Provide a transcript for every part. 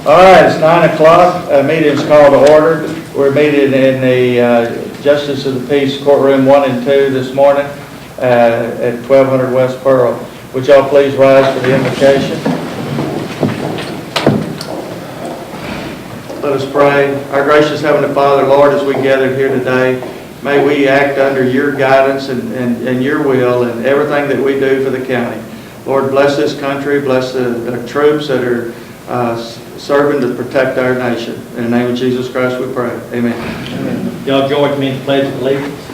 All right, it's 9 o'clock. Meeting is called to order. We're meeting in the Justice of the Peace Courtroom 1 and 2 this morning at 1200 West Pearl. Would y'all please rise for the invocation? Let us pray. Our gracious Heavenly Father, Lord, as we gathered here today, may we act under your guidance and your will in everything that we do for the county. Lord, bless this country, bless the troops that are serving to protect our nation. In the name of Jesus Christ we pray. Amen. Amen. Y'all join with me in the Pledge of Allegiance.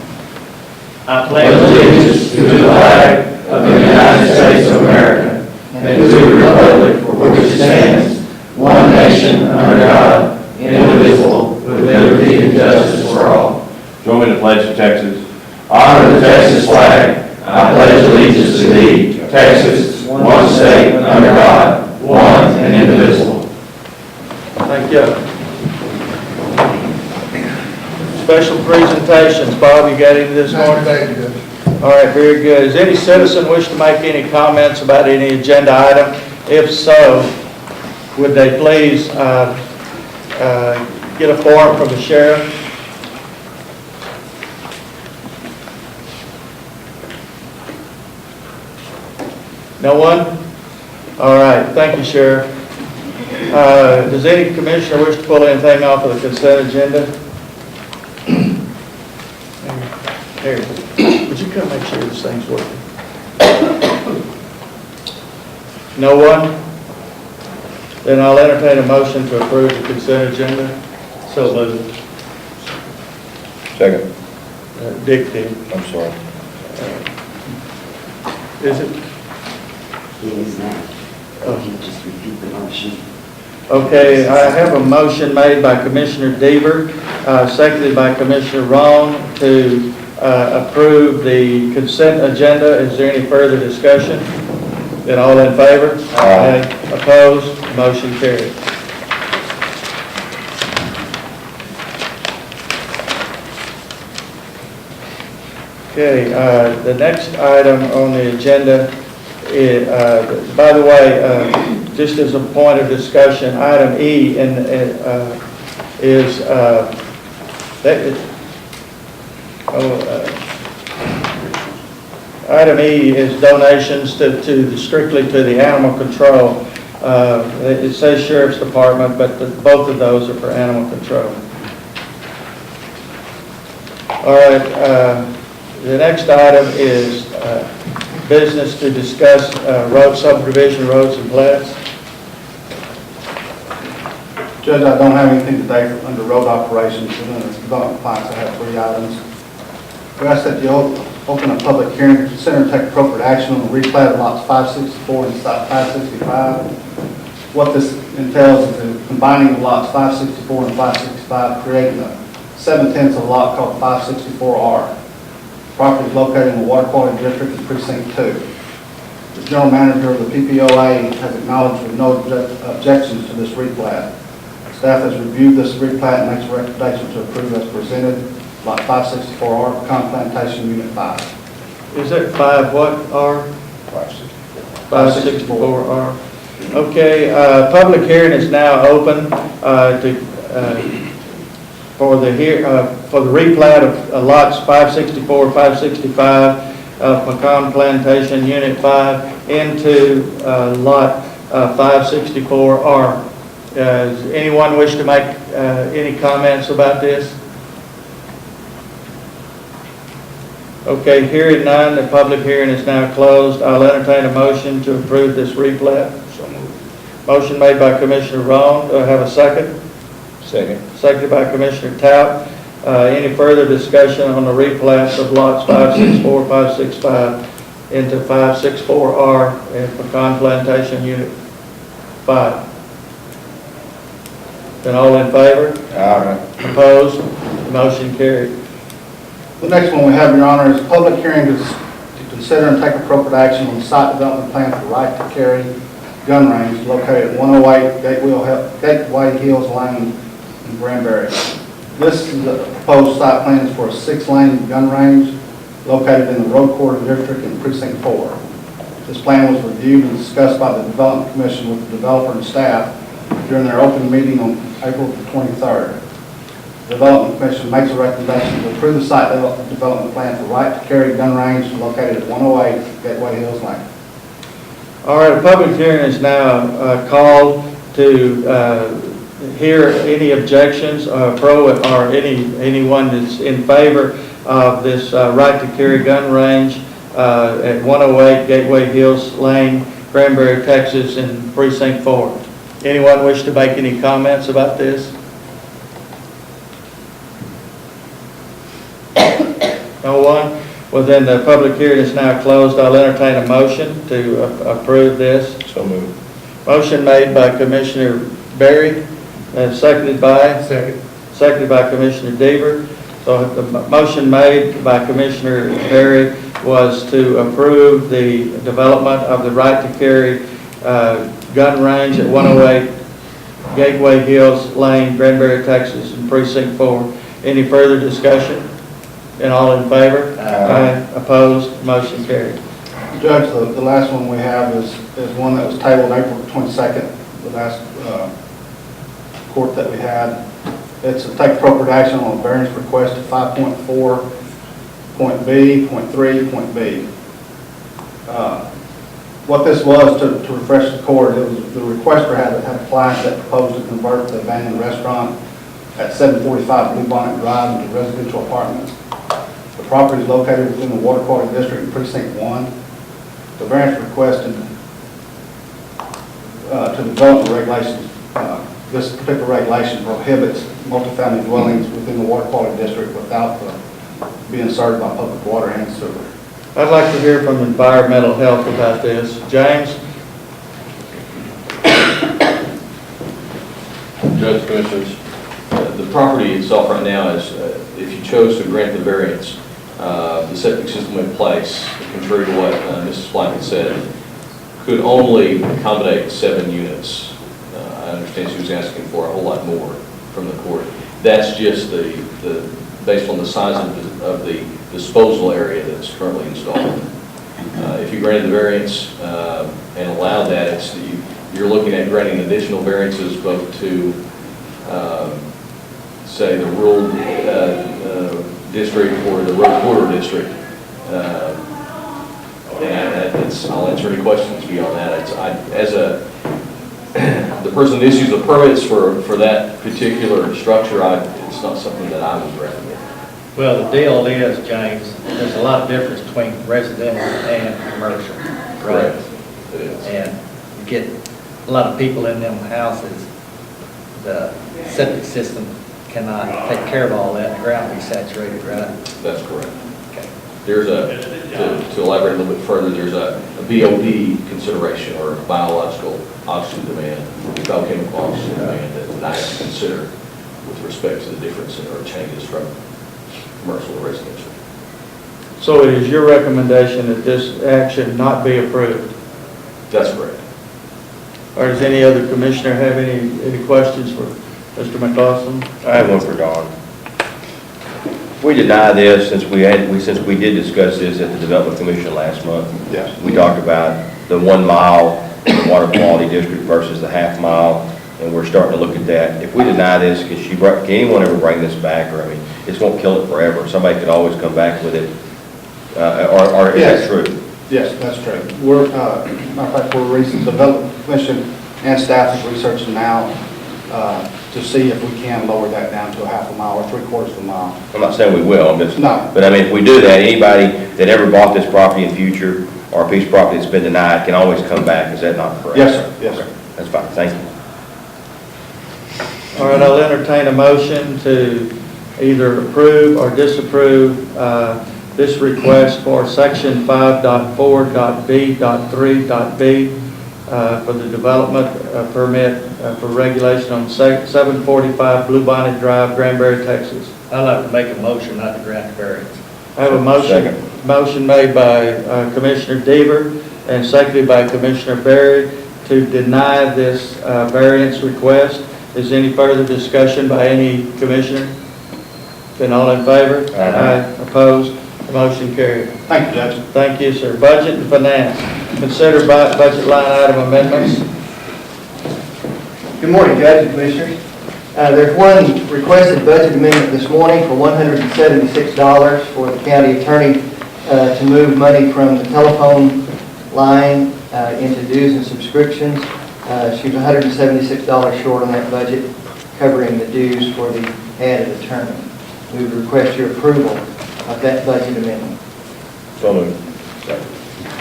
I pledge allegiance to the flag of the United States of America and to the republic for which it stands, one nation under God, indivisible, with liberty and justice for all. Join me to pledge to Texas. Honor the Texas flag. I pledge allegiance to thee, Texas, one state under God, one and indivisible. Thank you. Special presentations. Bob, you got any this morning? All right, very good. Does any citizen wish to make any comments about any agenda item? If so, would they please get a form from the sheriff? No one? All right, thank you, Sheriff. Does any commissioner wish to pull anything off of the consent agenda? Here, would you come make sure this thing's working? No one? Then I'll entertain a motion to approve the consent agenda. so moved. Second. Dick did. I'm sorry. Is it? It is not. Can you just repeat the motion? Okay, I have a motion made by Commissioner Deaver, seconded by Commissioner Roan to approve the consent agenda. Is there any further discussion? Then all in favor? Aye. Opposed? Motion carried. Okay, the next item on the agenda is, by the way, just as a point of discussion, item E item E is donations to strictly to the animal control. It says Sheriff's Department, but both of those are for animal control. All right, the next item is business to discuss road subdivision, roads and plats. Judge, I don't have anything today under road operations. Within the development plans, I have 3 items. We ask that you open a public hearing to consider and take appropriate action on the replat of lots 564 and 565. What this entails is the combining of lots 564 and 565, creating a 7/10 of a lot called 564R. Property is located in the Water Quality District in Precinct 2. The General Manager of the PPOA has acknowledged with no objections to this replat. Staff has reviewed this replat and makes a recommendation to approve as presented, lot 564R, Pecan Plantation, Unit 5. Is that 5 what R? 564R. Okay, public hearing is now open for the replat of lots 564, 565 of Pecan Plantation, Unit 5 into lot 564R. Does anyone wish to make any comments about this? Okay, hearing none, the public hearing is now closed. I'll entertain a motion to approve this replat. So moved. Motion made by Commissioner Roan. Do I have a second? Second. Seconded by Commissioner Tout. Any further discussion on the replats of lots 564, 565 into 564R in Pecan Plantation, Unit 5? Then all in favor? Aye. Opposed? Motion carried. The next one we have, Your Honor, is a public hearing to consider and take appropriate action on the site development plan for right to carry gun range located at 108 Gateway Hills Lane in Granbury. This is a proposed site plan for a 6-lane gun range located in the Road Quarter District in Precinct 4. This plan was reviewed and discussed by the Development Commission with the developer and staff. during their open meeting on April the 23rd. The Development Commission makes a recommendation to approve the site development plan for right to carry gun range located at 108 Gateway Hills Lane. All right, a public hearing is now called to hear any objections, pro or anyone that's in favor of this right to carry gun range at 108 Gateway Hills Lane, Granbury, Texas, in Precinct 4. Anyone wish to make any comments about this? No one? Well, then the public hearing is now closed. I'll entertain a motion to approve this. So moved. Motion made by Commissioner Berry, seconded by? Seconded by Commissioner Deaver. So the motion made by Commissioner Berry was to approve the development of the right to carry gun range at 108 Gateway Hills Lane, Granbury, Texas, in Precinct 4. Any further discussion? And all in favor? Aye. Opposed? Motion carried. Judge, the last one we have is one that was tabled April 22nd, the last court that we had. It's to take appropriate action on a variance request of 5.4.B, .3.B. What this was, to refresh the court, it was the requester had a client that proposed to convert the abandoned restaurant at 745 Blue Bonnet Drive into residential apartments. The property is located within the Water Quality District in Precinct 1. The variance requested to develop the regulations, this particular regulation prohibits multifamily dwellings within the Water Quality District without being served by public water and sewer. I'd like to hear from Environmental Health about this. James? Judge, Commissioners, the property itself right now is, if you chose to grant the variance, the septic system in place, contrary to what Mrs. Blackett said, could only accommodate 7 units. I understand she was asking for a whole lot more from the court. That's just based on the size of the disposal area that's currently installed. If you granted the variance and allowed that, you're looking at granting additional variances both to, say, the rural district or the road corridor district. I'll answer any questions beyond that. The person that issues the permits for that particular structure, it's not something that I would recommend. Well, the deal is, James, there's a lot of difference between residential and commercial. Correct. It is. And you get a lot of people in them houses, the septic system cannot take care of all that, the ground will be saturated, right? That's correct. Okay. There's to elaborate a little bit further, there's a BOD consideration, or biological oxygen demand, biochemical oxygen demand that I have to consider with respect to the difference in or changes from commercial to residential. So it is your recommendation that this action not be approved? That's correct. Or does any other commissioner have any questions for Mr. McCausland? I have one for Don. We deny this since we did discuss this at the Development Commission last month. Yes. We talked about the 1 mile in the Water Quality District versus the half mile, and we're starting to look at that. If we deny this, can anyone ever bring this back? Or, I mean, this won't kill it forever. Somebody could always come back with it. Or is that true? Yes, that's true. We're, matter of fact, the Development Commission and staff is researching now to see if we can lower that down to a half a mile or 3/4 of a mile. I'm not saying we will. I'm just. No. But I mean, if we do that, anybody that ever bought this property in future or a piece of property that's been denied can always come back. Is that not correct? Yes, sir. Yes, sir. That's fine. Thank you. All right, I'll entertain a motion to either approve or disapprove this request for section 5.4.B.3.B for the development permit for regulation on 745 Blue Bonnet Drive, Granbury, Texas. I'd like to make a motion not to grant the variance. I have a motion made by Commissioner Deaver and seconded by Commissioner Berry to deny this variance request. Is there any further discussion by any commissioner? Then all in favor? Aye. Opposed? Motion carried. Thank you, Judge. Thank you, sir. Budget and finance. Consider budget line item amendments. Good morning, Judge and Commissioners. There's one requested budget amendment this morning for $176 for the county attorney to move money from the telephone line into dues and subscriptions. She's $176 short on that budget, covering the dues for the added attorney. We would request your approval of that budget amendment. So moved.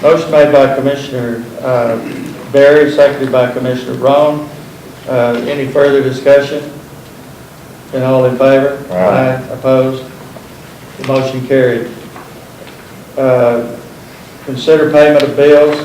Motion made by Commissioner Berry, seconded by Commissioner Roan. Any further discussion? And all in favor? Aye. Opposed? The motion carried. Consider payment of bills.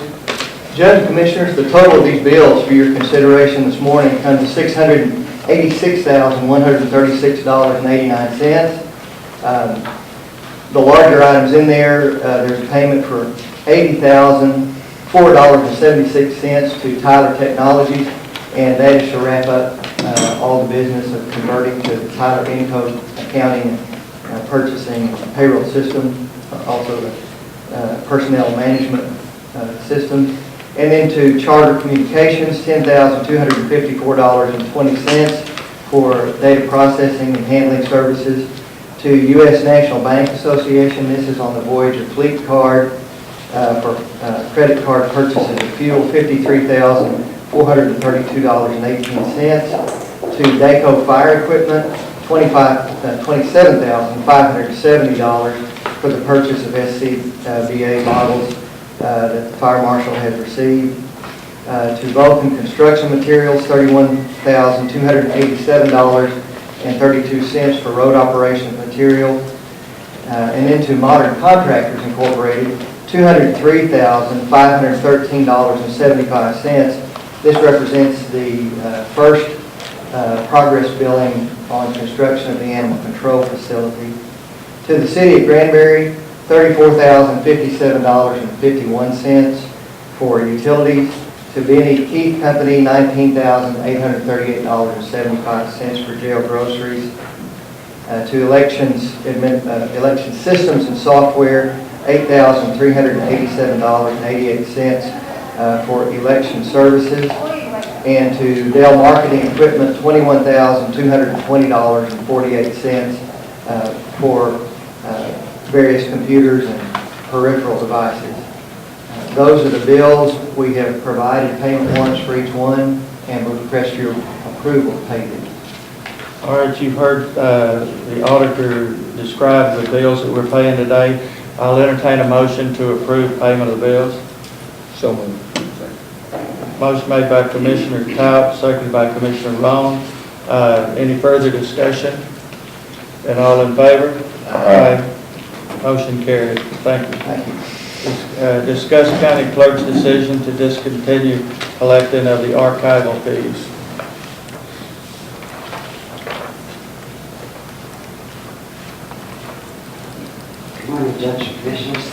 Judge and Commissioners, the total of these bills for your consideration this morning comes to $686,136.89. The larger items in there, there's a payment for $80,004.76 to Tyler Technologies, and that is to wrap up all the business of converting to the Tyler Encode accounting, purchasing payroll system, also the personnel management system. And then to Charter Communications, $10,254.20 for data processing and handling services. To U.S. National Bank Association, this is on the Voyager Fleet Card for credit card purchases of fuel, $53,432.18. To DACO Fire Equipment, $27,570 for the purchase of SCBA models that the Fire Marshal has received. To Vulcan Construction Materials, $31,287.32 for road operation material. And then to Modern Contractors Incorporated, $203,513.75. This represents the first progress billing on construction of the animal control facility. To the City of Granbury, $34,057.51 for utilities. To Benny Keith Company, $19,838.75 for jail groceries. To election systems and software, $8,387.88 for election services. And to Dell Marketing Equipment, $21,220.48 for various computers and peripheral devices. Those are the bills. We have provided payment warrants for each one, and we'll request your approval to pay them. All right, you've heard the auditor describe the bills that we're paying today. I'll entertain a motion to approve payment of the bills. So moved. Motion made by Commissioner Tout, seconded by Commissioner Roan. Any further discussion? And all in favor? Aye. Motion carried. Thank you. Thank you. Discuss county clerk's decision to discontinue collecting of the archival fees. Good morning, Judge and Commissioners.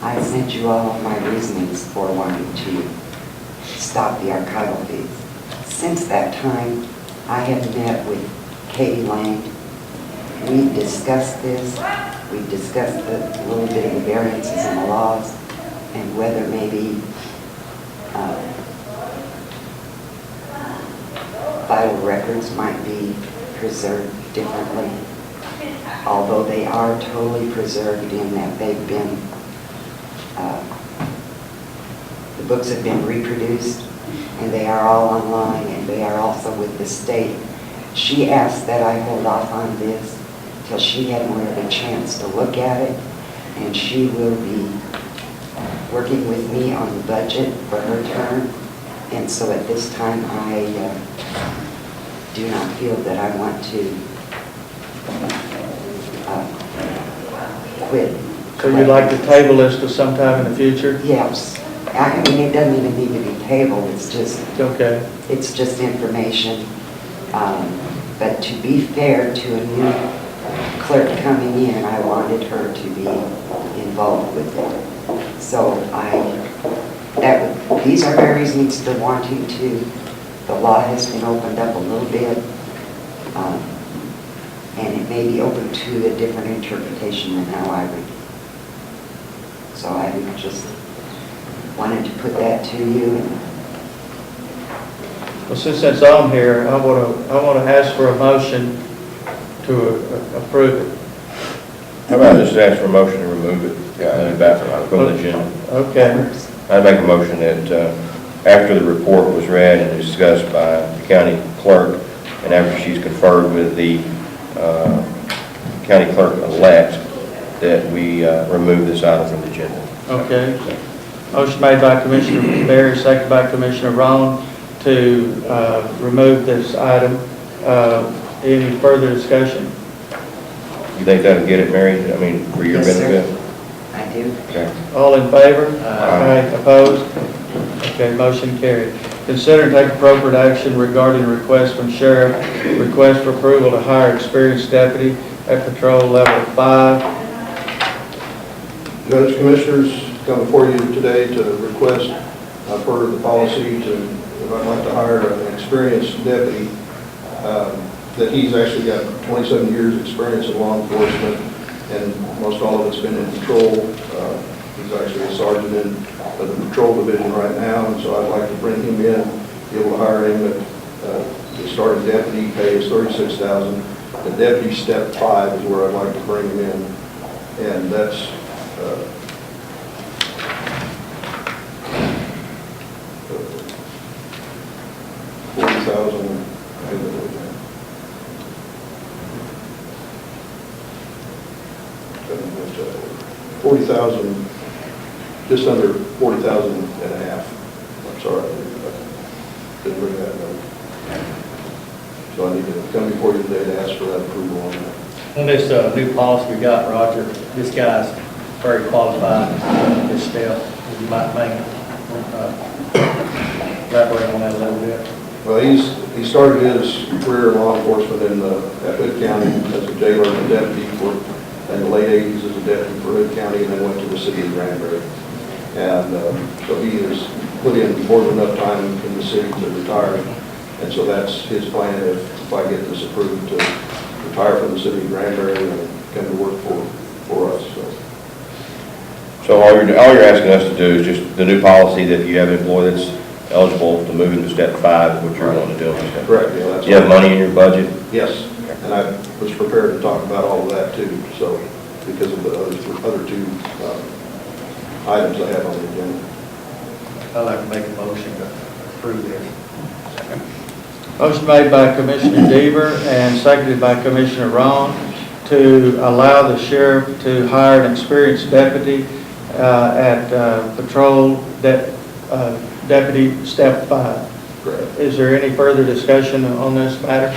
I sent you all my reasonings for wanting to stop the archival fees. Since that time, I have met with Katie Lang. We discussed this. We discussed a little bit of the variances in the laws and whether maybe vital records might be preserved differently, although they are totally preserved in that they've been, the books have been reproduced and they are all online and they are also with the state. She asked that I hold off on this till she had more of a chance to look at it, and she will be working with me on the budget for her term. And so at this time, I do not feel that I want to quit. So you'd like to table this to sometime in the future? Yes. I mean, it doesn't even need to be tabled. It's just, Okay. it's just information. But to be fair to a new clerk coming in, I wanted her to be involved with it. So these are my reasons for wanting to. The law has been opened up a little bit, and it may be open to a different interpretation than how I read it. So I would just wanted to put that to you. Well, since it's on here, I want to ask for a motion to approve it. How about just ask for a motion to remove it back from the agenda? Okay. I'd make a motion that after the report was read and discussed by the county clerk, and after she's conferred with the county clerk-elect, that we remove this item from the agenda. Okay. Motion made by Commissioner Berry, second by Commissioner Rowan to remove this item. Any further discussion? You think that'll get it, Mary? I mean, for your Yes, sir. benefit? I do. Okay. All in favor? Aye. Opposed? Okay, motion carried. Consider and take appropriate action regarding request from sheriff, request for approval to hire experienced deputy at patrol level 5. Judge, Commissioners, come before you today to request, per the policy, if I'd like to hire an experienced deputy, that he's actually got 27 years' experience in law enforcement, and most all of it's been in patrol. He's actually a sergeant in the patrol division right now, and so I'd like to bring him in, be able to hire him at the starting deputy pay is $36,000. The deputy step 5 is where I'd like to bring him in, and that's 40,000. 40,000, just under 40,000 and a half. I'm sorry, I didn't bring that number. So I need to come before you today to ask for that approval on that. On this new policy we got, Roger, this guy's very qualified in this step. You might elaborate on that a little bit. Well, he started his career in law enforcement at Hood County as a jailer and a deputy in the late 80s as a deputy for Hood County, and then went to the city of Granbury. And so he has put in more than enough time in the city to retire. And so that's his plan if I get this approved, to retire from the city of Granbury and come to work for us. So all you're asking us to do is just the new policy that if you have an employee that's eligible to move into step 5 is what you're wanting to do. Correct. Yeah, that's Do you have money in your budget? Yes, and I was prepared to talk about all of that too, so, because of the other two items I have on the agenda. I'd like to make a motion to approve this. Motion made by Commissioner Deaver and seconded by Commissioner Rowan to allow the sheriff to hire an experienced deputy at patrol deputy step 5. Correct. Is there any further discussion on this matter?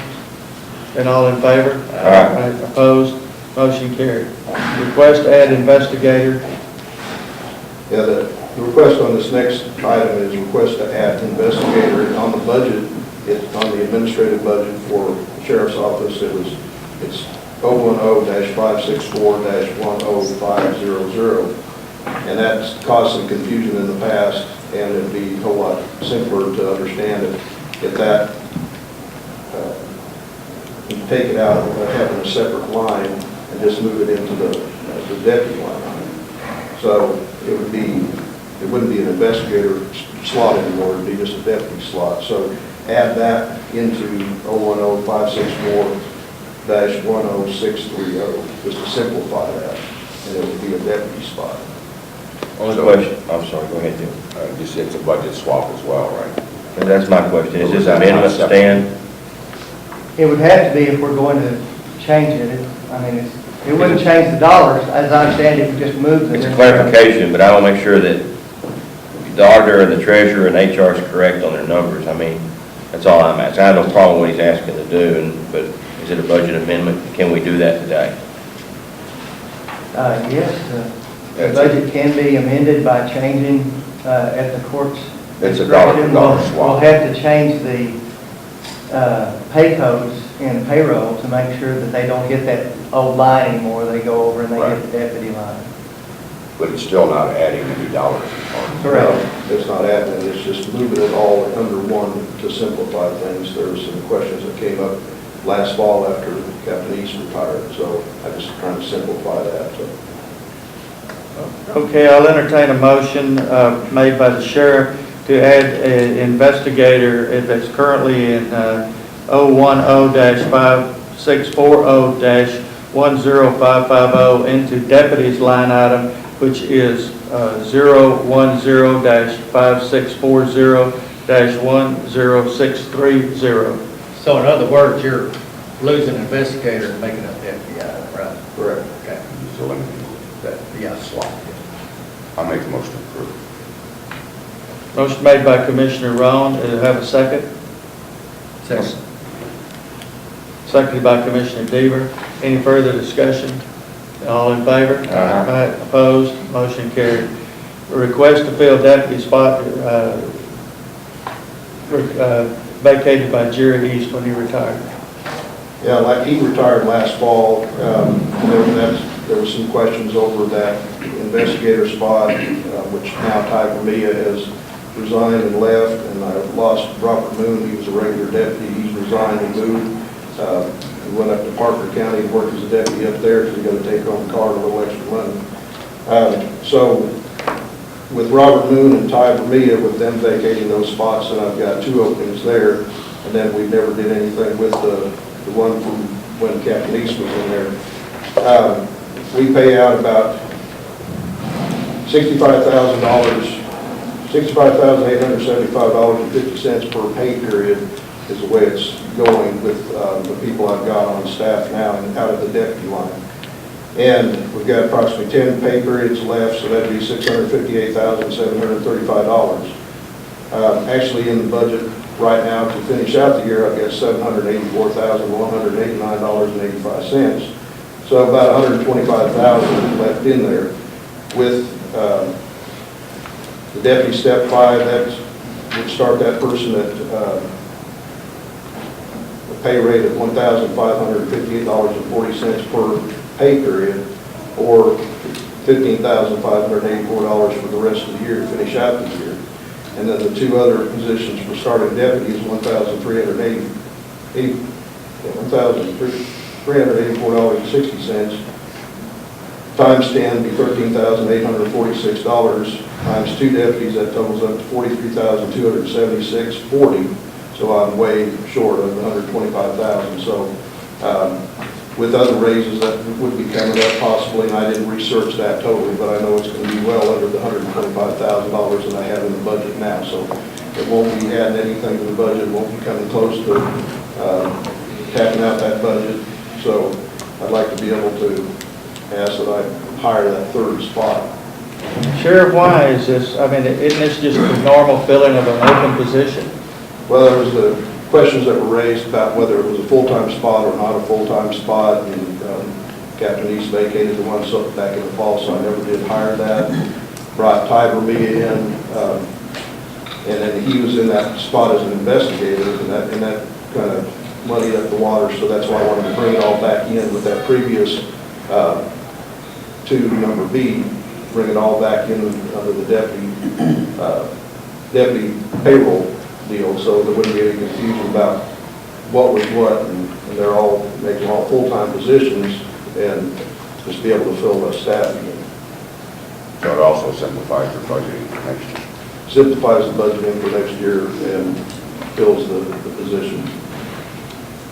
And all in favor? Aye. Opposed? Motion carried. Request to add investigator. Yeah, the request on this next item is request to add investigator on the budget. It's on the administrative budget for the sheriff's office. It's 010-564-100500. And that's caused some confusion in the past, and it'd be a whole lot simpler to understand if that, you take it out of having a separate line and just move it into the deputy line. So it wouldn't be an investigator slot anymore, it'd be just a deputy slot. So add that into 010-564-10630, just to simplify that, and it would be a deputy spot. Only question, I'm sorry, go ahead, Jim. Just it's a budget swap as well, right? And that's my question. Is this amendment stand? It would have to be if we're going to change it. It wouldn't change the dollars, as I understand it, we just move them. It's a clarification, but I want to make sure that the auditor and the treasurer and HR is correct on their numbers. I mean, that's all I'm asking. I have no problem with what he's asking to do, but is it a budget amendment? Can we do that today? Yes, the budget can be amended by changing at the court's It's a discretion. dollar swap. We'll have to change the pay codes in payroll to make sure that they don't hit that old line anymore. They go over and they hit the deputy line. But it's still not adding any dollars. Correct. It's not adding, it's just moving it all under one to simplify things. There were some questions that came up last fall after Captain East retired, so I just trying to simplify that. So. Okay, I'll entertain a motion made by the sheriff to add an investigator that's currently in 010-5640-10550 into deputies line item, which is 010-5640-10630. So in other words, you're losing investigator and making up deputy, right? Correct. Okay. So let me, Yeah, swap. I'll make the motion to approve. Motion made by Commissioner Roan. Have a second? Second. Seconded by Commissioner Deaver. Any further discussion? All in favor? Aye. Opposed? Motion carried. Request to fill deputy spot vacated by Jerry East when he retired. Yeah, like he retired last fall, there was some questions over that investigator spot, which now Ty Vermilla has resigned and left, and I lost Robert Moon. He was a regular deputy. He's resigned and moved. He went up to Parker County and worked as a deputy up there because he got to take home a car and a little extra money. So with Robert Moon and Ty Vermilla, with them vacating those spots, and I've got 2 openings there, and then we never did anything with the one from when Captain East was in there. We pay out about $65,875.50 per pay period is the way it's going with the people I've got on staff now and out of the deputy line. And we've got approximately 10 pay periods left, so that'd be $658,735. Actually, in the budget right now to finish out the year, I've got $784,189.85. So about $125,000 left in there. With the deputy step 5, that would start that person at a pay rate of $1,558.40 per pay period, or $15,584 for the rest of the year to finish out the year. And then the 2 other positions for starting deputies, $1,384.60. Times 10 be $13,846. Times 2 deputies, that totals up to $43,276.40. So I'm way short of the $125,000. So with other raises that would be coming up possibly, and I didn't research that totally, but I know it's going to be well under the $125,000 that I have in the budget now. So it won't be adding anything to the budget, won't be coming close to tapping out that budget. So I'd like to be able to ask that I hire that 3rd spot. Sheriff, why is this? I mean, isn't this just the normal filling of an open position? Well, there was the questions that were raised about whether it was a full-time spot or not a full-time spot, and Captain East vacated the one back in the fall, so I never did hire that. Brought Ty Vermilla in, and then he was in that spot as an investigator, and that kind of muddied up the water, so that's why I wanted to bring it all back in with that previous 2 number B, bring it all back in under the deputy payroll deal, so there wouldn't be any confusion about what was what, and they're all making all full-time positions, and just be able to fill the staff again. So it also simplifies your budgeting for next year. Simplifies the budgeting for next year and fills the position.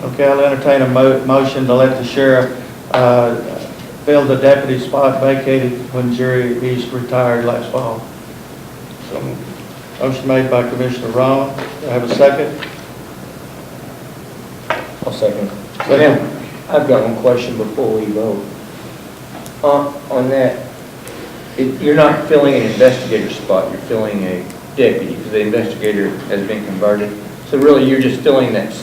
Okay, I'll entertain a motion to let the sheriff fill the deputy spot vacated when Jerry East retired last fall. So Motion made by Commissioner Rowan. Do I have a second? I'll second. Ma'am, I've got one question before we vote. On that, you're not filling an investigator spot, you're filling a deputy, because the investigator has been converted. So really, you're just filling that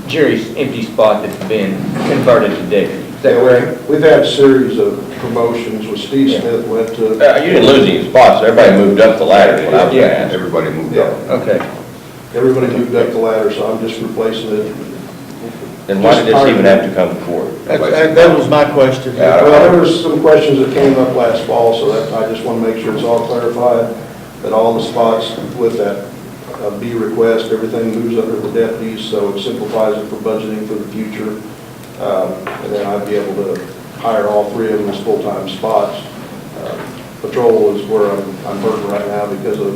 Jerry's empty spot that's been converted to deputy. Is that correct? We've had a series of promotions with Steve Smith went to. You didn't lose any spots, everybody moved up the ladder when I was asked. everybody moved Yeah. up. Okay. Everybody moved up the ladder, so I'm just replacing it. Then why did this even have to come before? That was my question. Yeah, Well, there was some questions that came up last fall, so that I just want to make sure it's all clarified, that all the spots with that B request, everything moves under the deputies, so it simplifies it for budgeting for the future. And then I'd be able to hire all 3 of them as full-time spots. patrol is where I'm hurting right now because of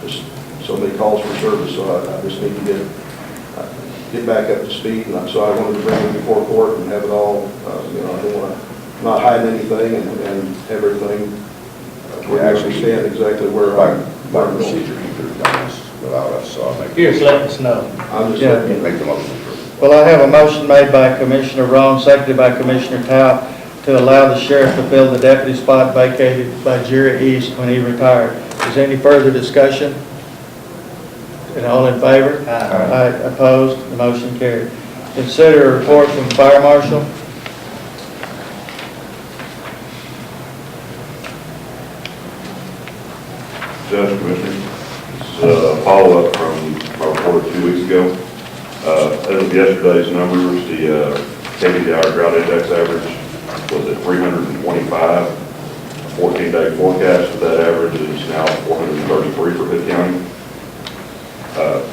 just so many calls for service, so I just need to get back up to speed, and so I wanted to bring it before court and have it all, I don't want to not hide anything and everything. We actually stand exactly where I'm going. procedure, you could have done this without us, so I'll make. Just let us know. I'm just Yeah. looking. Make the motion. Well, I have a motion made by Commissioner Roan, seconded by Commissioner Tao, to allow the sheriff to fill the deputy spot vacated by Jerry East when he retired. Is there any further discussion? And all in favor? Aye. Opposed? The motion carried. Consider a report from Fire Marshal. Judge, Commissioner, this is a follow-up from my report 2 weeks ago. As of yesterday's numbers, the KVDR drought index average was at 325. A 14-day forecast of that average is now 433 for Hood County.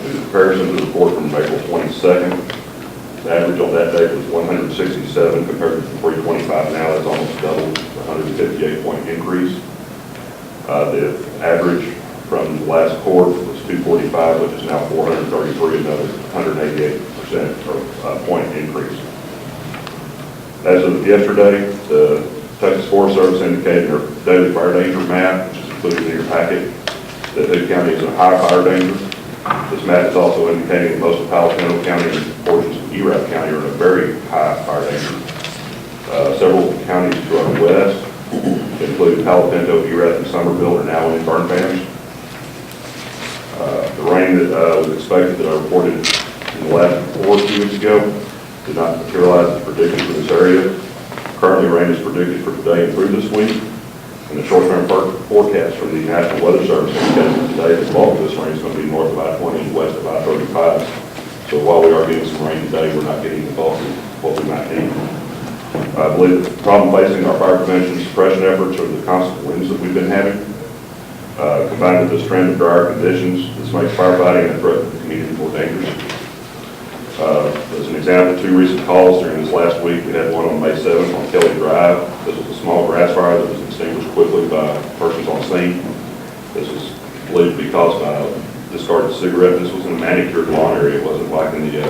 In comparison to the report from April 22nd, the average on that date was 167 compared to 325 now. That's almost double, a 158-point increase. The average from the last quarter was 245, which is now 433, another 188% or point increase. As of yesterday, the Texas Forest Service indicated their daily fire danger map, which is included in your packet, that Hood County is a high fire danger. This map is also indicating that most of Palo Pinto County and portions of Erath County are in a very high fire danger. Several counties to our west, including Palo Pinto, Erath, and Somerville, are now in burn bans. The rain that was expected that I reported in the last report 2 weeks ago did not materialize as predicted for this area. Currently, rain is predicted for today and through this week. And the short-term forecast from the National Weather Service indicates today that the bulk of this rain is going to be north of I-20 and west of I-35. So while we are getting some rain today, we're not getting the bulk of what we might need. I believe the problem facing our fire prevention and suppression efforts are the constant winds that we've been having. Combined with this trend of drier conditions, this makes firefighting and the threat to the community more dangerous. As an example, 2 recent calls during this last week. We had one on May 7th on Kelly Drive. This was a small grass fire that was extinguished quickly by persons on scene. This was believed to be caused by a discarded cigarette. This was in a manicured lawn area. It wasn't like in the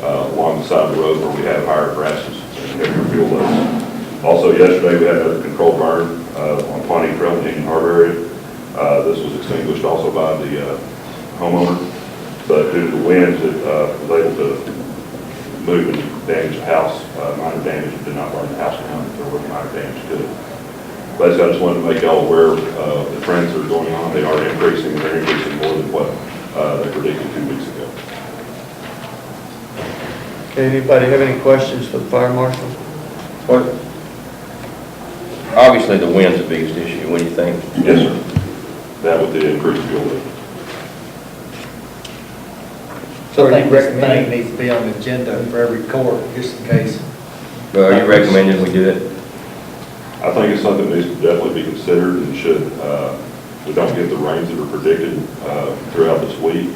along the side of the road where we have higher grasses and heavier fuel loads. Also, yesterday we had another controlled burn on Pawnee Trail in the Indian Harbor area. This was extinguished also by the homeowner, but due to the winds, it was able to move and damage the house. Minor damage, it did not burn the house down. There was minor damage to it. Basically, I just wanted to make y'all aware of the trends that are going on. They are increasing, and they're increasing more than what they predicted 2 weeks ago. Okay, anybody have any questions for the Fire Marshal? What, obviously, the wind's the biggest issue, what do you think? Yes, sir. That with the increased fuel load. So I think you this recommending- thing needs to be on the agenda for every court, just in case. Well, are you recommending we do it? I think it's something that needs to definitely be considered, and should we don't get the rains that are predicted throughout this week,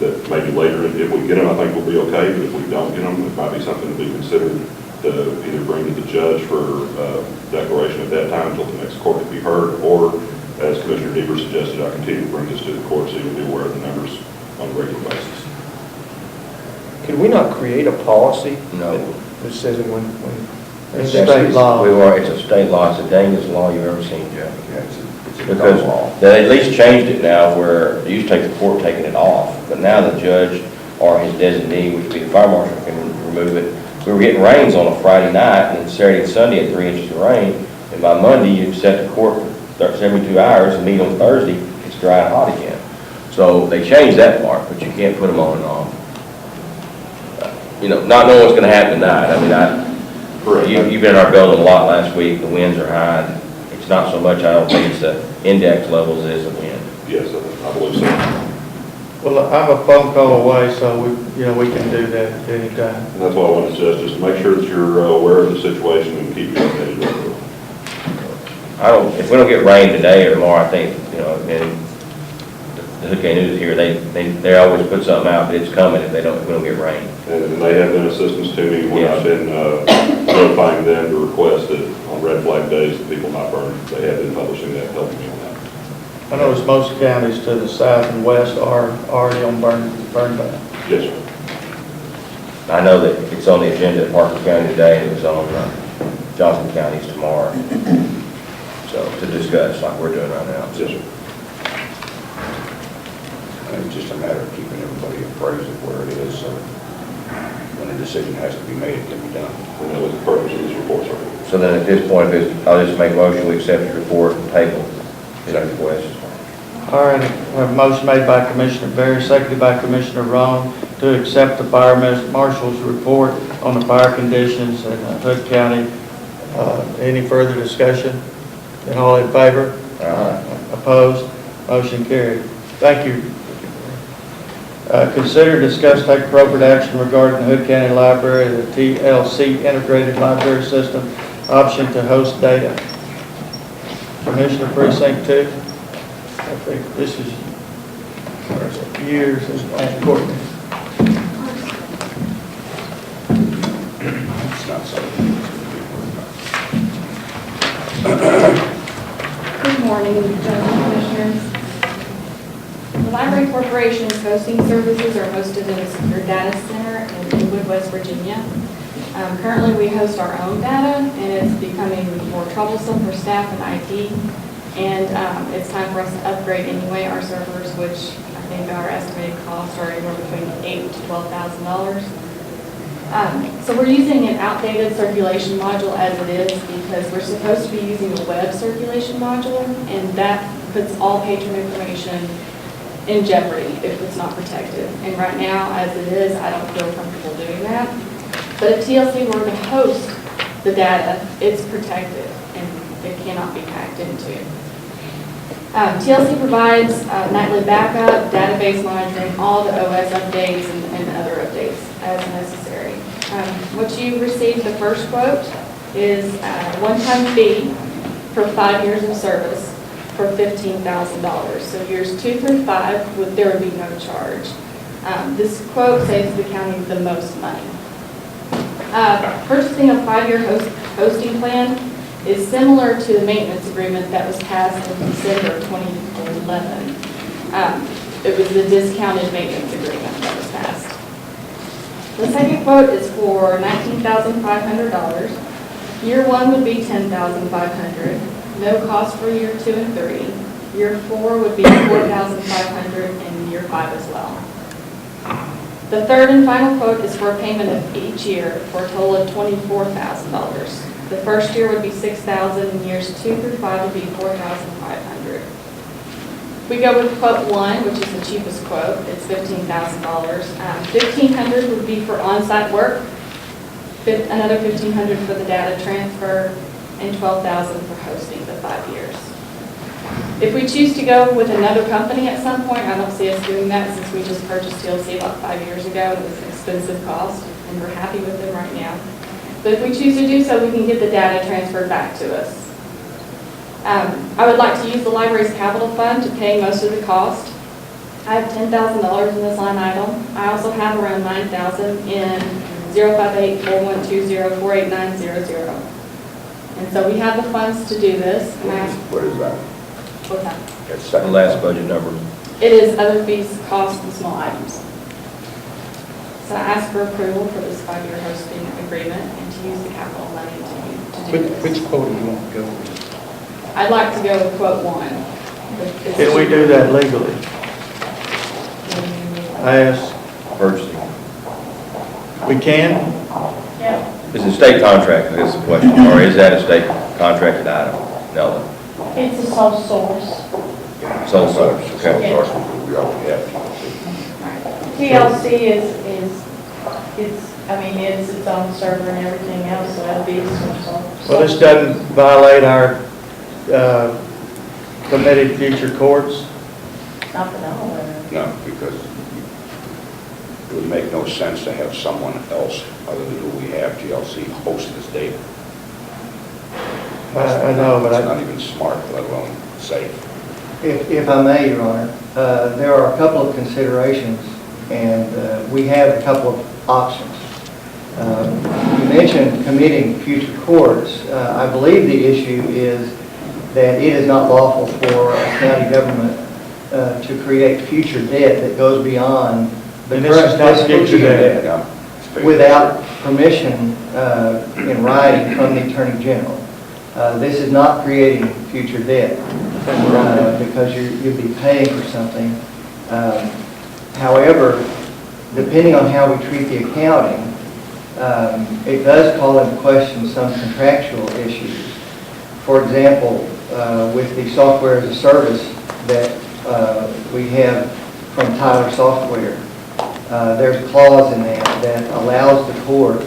that maybe later, if we get them, I think we'll be okay, but if we don't get them, it might be something to be considered to either bring to the judge for declaration at that time until the next court can be heard, or as Commissioner Deaver suggested, I continue to bring this to the court so you'll be aware of the numbers on a regular basis. Could we not create a policy? No. That says that when. It's state law. It's a state law, it's the dangerous law you've ever seen, Jeff. Yeah, it's a Because dumb law. they at least changed it now where it used to take the court taking it off, but now the judge or his designee, which would be the fire marshal, can remove it. We were getting rains on a Friday night, and then Saturday and Sunday had 3 inches of rain, and by Monday, you'd set the court for 72 hours and meet on Thursday, it's dry and hot again. So they changed that part, but you can't put them on and off. Not knowing what's gonna happen tonight. I mean, Correct. You've been in our building a lot last week, the winds are high. It's not so much, I don't think it's the index levels as the wind. Yes, I believe so. Well, I'm a phone call away, so we can do that at any time. And that's why I want to suggest, just to make sure that you're aware of the situation and keep you updated with it. If we don't get rain today or tomorrow, I think, and the Hood County News here, they always put something out, but it's coming if we don't get rain. And they have been assistants to me when Yes. I've been notifying them to request that on red flag days that people not burn. They have been publishing that, helping me on that. I notice most counties to the south and west are already on burn ban. Yes, sir. I know that it's on the agenda at Parker County today, and it was on Johnson County's tomorrow. So, to discuss, like we're doing right now. Yes, sir. It's just a matter of keeping everybody appraised of where it is, so when a decision has to be made, it can be done. And that was the purpose of this report, sir. So then at this point, I'll just make a motion, we accept the report and table his request. All right, we have a motion made by Commissioner Berry, seconded by Commissioner Roan to accept the fire marshal's report on the fire conditions in Hood County. Any further discussion? Then all in favor? Opposed? Motion carried. Thank you. Consider, discuss, take appropriate action regarding the Hood County Library, the TLC Integrated Library System option to host data. Commissioner Precinct 2. I think this is years and Courtney. It's not something Good morning, Commissioners. The Library Corporation's hosting services are hosted in a secure data center in Inwood, West Virginia. Currently, we host our own data, and it's becoming more troublesome for staff and IT. And it's time for us to upgrade anyway our servers, which I think our estimated costs are anywhere between $8,000 to $12,000. So we're using an outdated circulation module as it is because we're supposed to be using a web circulation module, and that puts all patron information in jeopardy if it's not protected. And right now, as it is, I don't feel comfortable doing that. But if TLC were to host the data, it's protected and it cannot be hacked into. TLC provides nightly backup, database monitoring, all the OS updates and other updates as necessary. What you received, the first quote, is a one-time fee for 5 years of service for $15,000. So years 2 through 5, there would be no charge. This quote saves the county the most money. Purchasing a 5-year hosting plan is similar to the maintenance agreement that was passed in December 2011. It was the discounted maintenance agreement that was passed. The second quote is for $19,500. Year 1 would be $10,500. No cost for year 2 and 3. Year 4 would be $4,500 and year 5 as well. The third and final quote is for a payment of each year for a total of $24,000. The first year would be $6,000 and years 2 through 5 would be $4,500. We go with quote 1, which is the cheapest quote. It's $15,000. $1,500 would be for on-site work, another $1,500 for the data transfer, and $12,000 for hosting the 5 years. If we choose to go with another company at some point, I don't see us doing that since we just purchased TLC about 5 years ago. It was an expensive cost, and we're happy with them right now. But if we choose to do so, we can get the data transferred back to us. I would like to use the library's capital fund to pay most of the cost. I have $10,000 in this line item. I also have around $9,000 in 058-4120-48900. And so we have the funds to do this. What is that? What's that? That's The second. last budget number. It is other fees, costs, and small items. So I ask for approval for this 5-year hosting agreement and to use the capital money to do this. Which quote do you want to go with? I'd like to go with quote 1. Can we do that legally? I ask, Purchasing. we can? Yeah. Is it state contract, I guess the question, or is that a state contracted item? No. It's a sole source. Sole source, okay. We already have TLC is, it's its own server and everything else, so that'll be its own source. Well, this doesn't violate our committed future courts. Not that I'm aware of. No, because it would make no sense to have someone else other than who we have, TLC, host this data. I know, but It's not even smart, let alone safe. If I may, Your Honor, there are a couple of considerations, and we have a couple of options. You mentioned committing future courts. I believe the issue is that it is not lawful for a county government to create future debt that goes beyond the And this is current not fiscal future year debt. without permission in writing from the Attorney General. This is not creating future debt because you'll be paying for something. However, depending on how we treat the accounting, it does call into question some contractual issues. For example, with the software as a service that we have from Tyler Software, there's a clause in that allows the court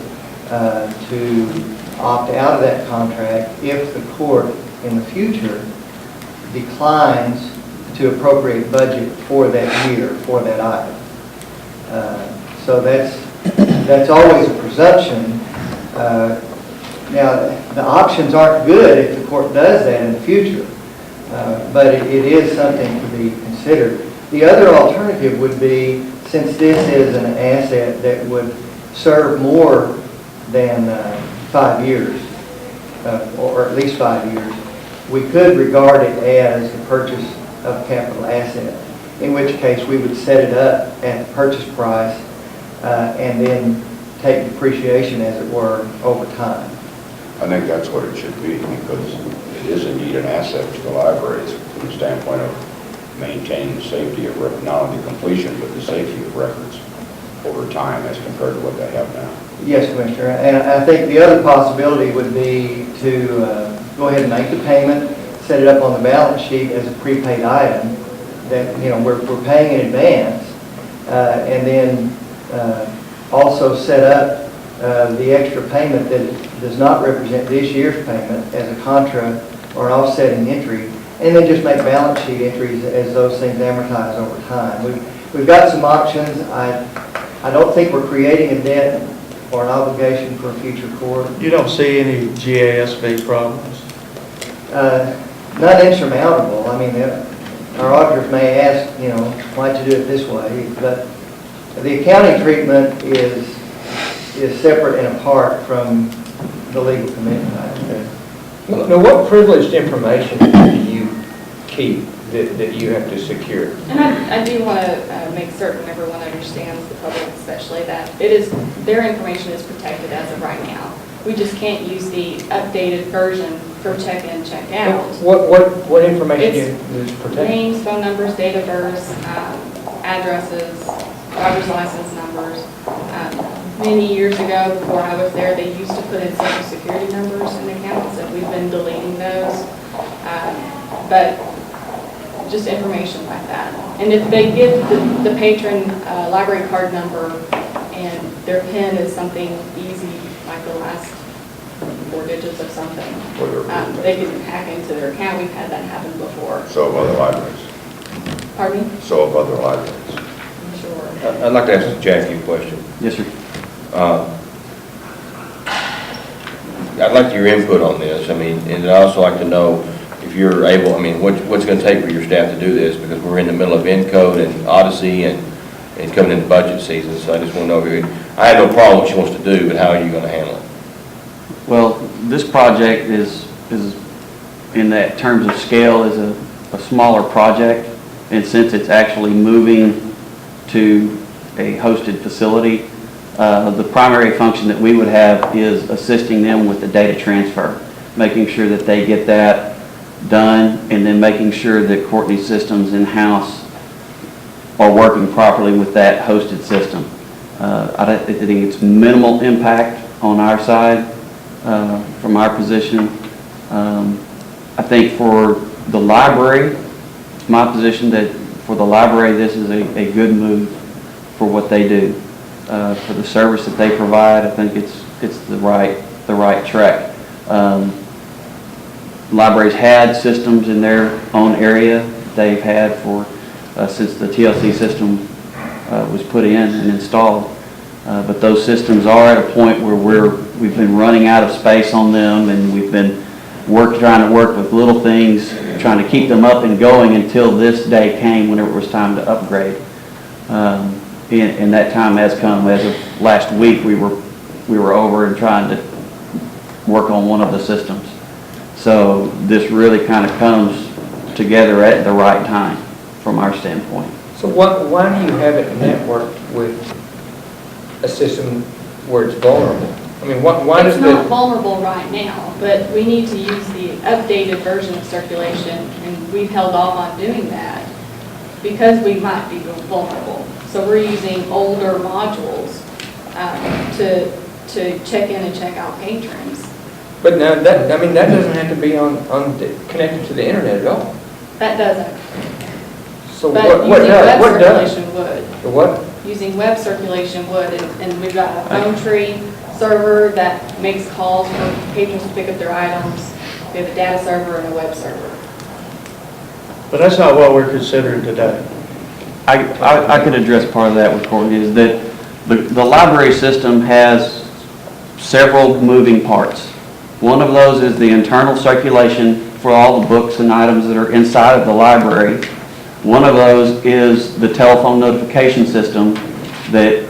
to opt out of that contract if the court in the future declines to appropriate budget for that year, for that item. So that's always a presumption. Now, the options aren't good if the court does that in the future, but it is something to be considered. The other alternative would be, since this is an asset that would serve more than 5 years, or at least 5 years, we could regard it as the purchase of capital asset, in which case we would set it up at the purchase price and then take depreciation, as it were, over time. I think that's what it should be, because it is indeed an asset to the libraries from the standpoint of maintaining the safety of, not only completion, but the safety of records over time as compared to what they have now. Yes, Commissioner, and I think the other possibility would be to go ahead and make the payment, set it up on the balance sheet as a prepaid item that, you know, we're paying in advance, and then also set up the extra payment that does not represent this year's payment as a contra or an offsetting entry, and then just make balance sheet entries as those things amortize over time. We've got some options. I don't think we're creating a debt or an obligation for a future court. You don't see any GASB problems? Not insurmountable. I mean, our auditors may ask, you know, why'd you do it this way? But the accounting treatment is separate and apart from the legal commitment. Now, what privileged information do you keep that you have to secure? And I do want to make certain everyone understands, the public especially, that their information is protected as of right now. We just can't use the updated version for check-in, check-out. What information is protected? Names, phone numbers, date of birth, addresses, driver's license numbers. Many years ago, before I was there, they used to put in social security numbers in accounts, and we've been deleting those. But just information like that. And if they give the patron library card number and their PIN is something easy, like the last 4 digits of something, they can hack into their account. We've had that happen before. So have other libraries. Pardon me? So have other libraries. I'm sure. I'd like to ask Jackie a question. Yes, sir. I'd like your input on this. I mean, and I'd also like to know if you're able, I mean, what's going to take for your staff to do this, because we're in the middle of Encode and Odyssey and coming into budget season, so I just want to know if you, I have no problem what she wants to do, but how are you going to handle it? Well, this project is in that terms of scale, is a smaller project, and since it's actually moving to a hosted facility, the primary function that we would have is assisting them with the data transfer, making sure that they get that done, and then making sure that Courtney's systems in-house are working properly with that hosted system. I think it's minimal impact on our side from our position. I think for the library, it's my position that for the library, this is a good move for what they do. For the service that they provide, I think it's the right track. Libraries had systems in their own area they've had for since the TLC system was put in and installed. But those systems are at a point where we've been running out of space on them, and we've been trying to work with little things trying to keep them up and going until this day came whenever it was time to upgrade. And that time has come. As of last week, we were over and trying to work on one of the systems. So this really kind of comes together at the right time from our standpoint. So why do you have it networked with a system where it's vulnerable? I mean, why does It's not vulnerable right now, but we need to use the updated version of circulation, and we've held off on doing that because we might be vulnerable. So we're using older modules to check in and check out patrons. But now that doesn't have to be connected to the internet at all. That doesn't. So But what using web does? circulation would. The what? Using web circulation would, and we've got a phone tree server that makes calls for patrons to pick up their items. We have a data server and a web server. But that's not what we're considering today. I could address part of that with Courtney, is that the library system has several moving parts. One of those is the internal circulation for all the books and items that are inside of the library. One of those is the telephone notification system that,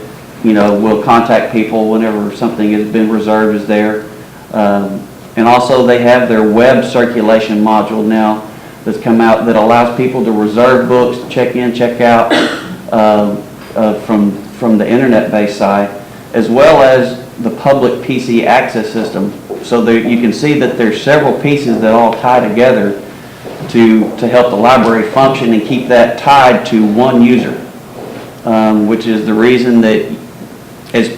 will contact people whenever something has been reserved is there. And also they have their web circulation module now that's come out that allows people to reserve books, check in, check out from the internet-based side, as well as the public PC access system. So there, you can see that there's several pieces that all tie together to help the library function and keep that tied to one user, which is the reason that as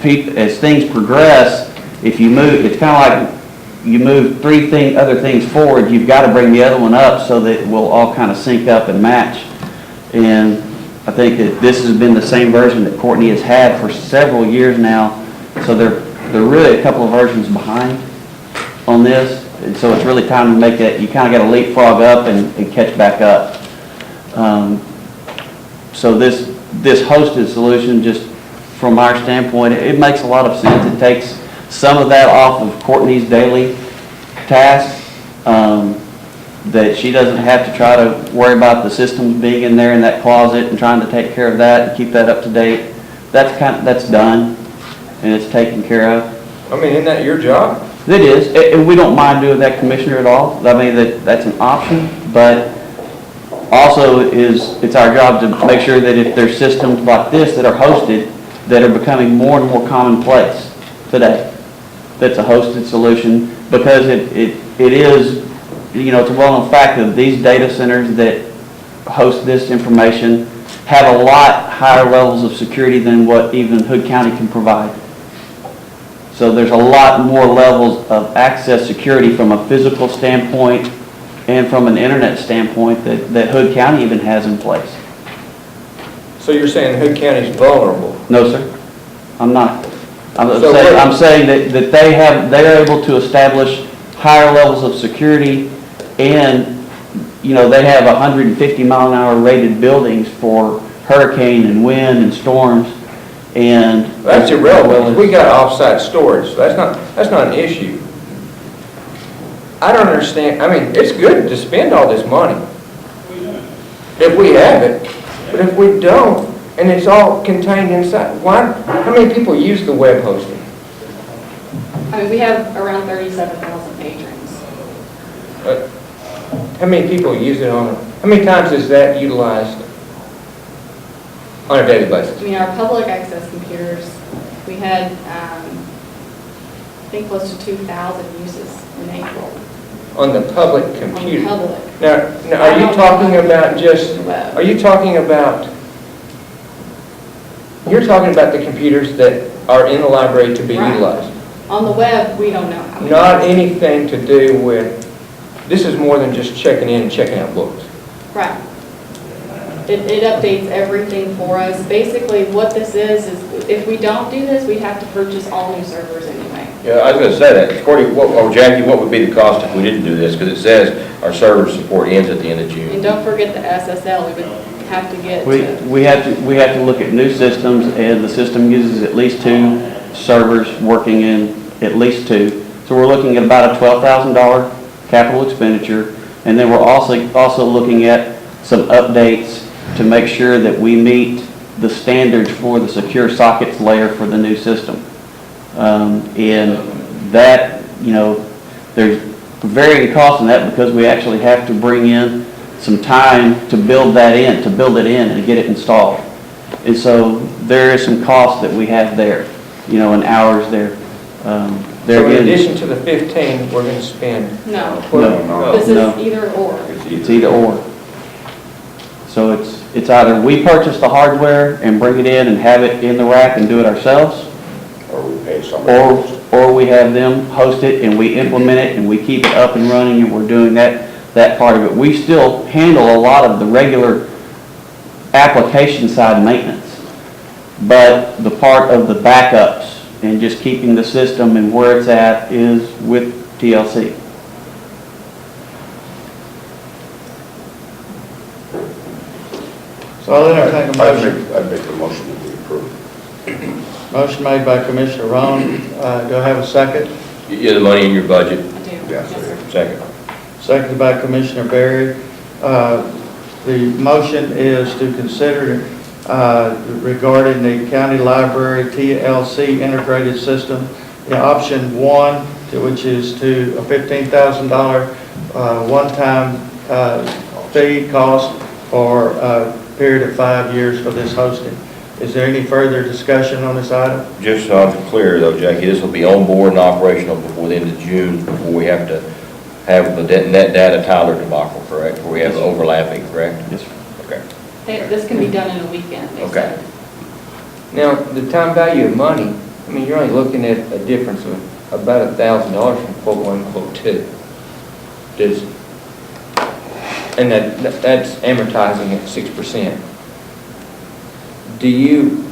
things progress, if you move, it's kind of like you move other things forward, you've got to bring the other one up so that it will all kind of sync up and match. And I think that this has been the same version that Courtney has had for several years now. So they're really a couple of versions behind on this. And so it's really time to make that, you kind of got to leapfrog up and catch back up. So this hosted solution, just from our standpoint, it makes a lot of sense. It takes some of that off of Courtney's daily tasks, that she doesn't have to try to worry about the systems being in there in that closet and trying to take care of that and keep that up to date. That's done and it's taken care of. I mean, isn't that your job? It is, and we don't mind doing that, Commissioner, at all. I mean, that's an option, but also it's our job to make sure that if there's systems like this that are hosted that are becoming more and more commonplace today, that's a hosted solution, because it is, it's a well-known fact that these data centers that host this information have a lot higher levels of security than what even Hood County can provide. So there's a lot more levels of access security from a physical standpoint and from an internet standpoint that Hood County even has in place. So you're saying Hood County is vulnerable? No, sir. I'm not. I'm saying that they're able to establish higher levels of security, and they have 150 mile an hour rated buildings for hurricane and wind and storms. And that's irrelevant. We got off-site storage. That's not an issue. I don't understand. I mean, it's good to spend all this money if we have it, but if we don't, and it's all contained inside, why? How many people use the web hosting? I mean, we have around 37,000 patrons. How many people use it on? How many times is that utilized on a daily basis? I mean, our public access computers, we had, I think, close to 2,000 uses in April. On the public computer? On the public. Now are you talking about you're talking about the computers that are in the library to be utilized? On the web, we don't know how many. Not anything to do with, this is more than just checking in and checking out books. Right. It updates everything for us. Basically, what this is if we don't do this, we'd have to purchase all new servers anyway. Yeah, I was going to say that. Courtney, Jackie, what would be the cost if we didn't do this? Because it says our server support ends at the end of June. And don't forget the SSL. We would have to get we have to look at new systems, and the system uses at least 2 servers working in at least 2. So we're looking at about a $12,000 capital expenditure, And then we're also looking at some updates to make sure that we meet the standards for the secure sockets layer for the new system. And that, you know, there's varying costs in that because we actually have to bring in some time to build it in and get it installed. And so there is some cost that we have there, you know, and hours there. So in addition to the 15, we're going to spend? No. No. This No. is either or. It's either or. So it's either we purchase the hardware and bring it in and have it in the rack and do it ourselves, Or we pay somebody. or we have them host it and we implement it and we keep it up and running and we're doing that part of it. We still handle a lot of the regular application side maintenance, but the part of the backups and just keeping the system and where it's at is with TLC. So I'll entertain a motion. I'd make a motion that we approve. Motion made by Commissioner Roan. Do I have a second? You have the money in your budget. I do. Yes, Yes, sir. Second. Seconded by Commissioner Berry. The motion is to consider regarding the county library TLC integrated system, the option one, which is to a $15,000 one-time fee cost for a period of 5 years for this hosting. Is there any further discussion on this item? Just so I'm clear though, Jackie, this will be on board and operational before the end of June, before we have to have the net data Tyler debacle, correct? Before we have the overlapping, correct? Yes, sir. Okay. This can be done in a weekend, they Okay. said. Now, the time value of money, I mean, you're only looking at a difference of about $1,000 from quote one, quote two. And that's amortizing at 6%. Do you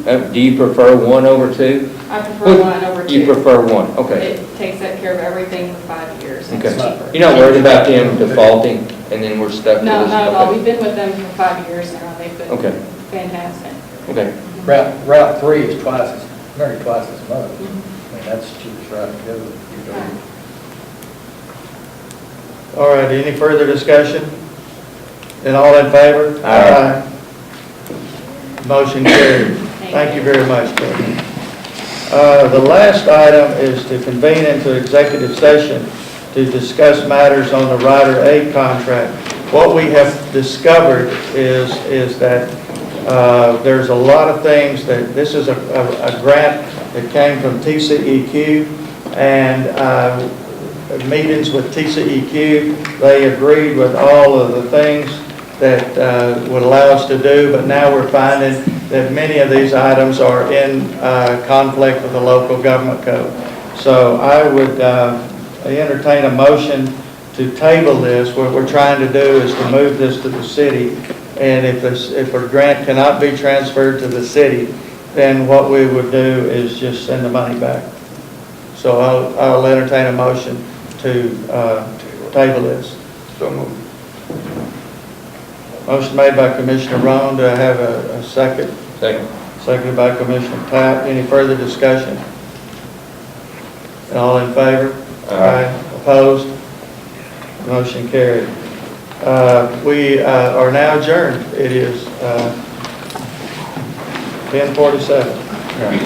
prefer one over two? I prefer one over two. You prefer one, okay. It takes care of everything for 5 years. and it's Okay. cheaper. You're not worried about them defaulting and then we're stuck with this? No, not at all. Okay. We've been with them for 5 years now. They've been Okay. fantastic. Okay. Route 3 is nearly twice as much. I mean, that's the cheapest route to go. All right, any further discussion? Then all in favor? Aye. Motion carried. Thank you very much, Kevin. The last item is to convene into executive session to discuss matters on the Rider Aid contract. What we have discovered is that there's a lot of things that, this is a grant that came from TCEQ, and meetings with TCEQ, they agreed with all of the things that would allow us to do, but now we're finding that many of these items are in conflict with the local government code. So I would entertain a motion to table this. What we're trying to do is to move this to the city, and if a grant cannot be transferred to the city, then what we would do is just send the money back. So I'll entertain a motion to table this. So moved. Motion made by Commissioner Roan. Do I have a second? Second. Seconded by Commissioner Platt. Any further discussion? All in favor? Aye. Opposed? Motion carried. We are now adjourned. It is 10:47.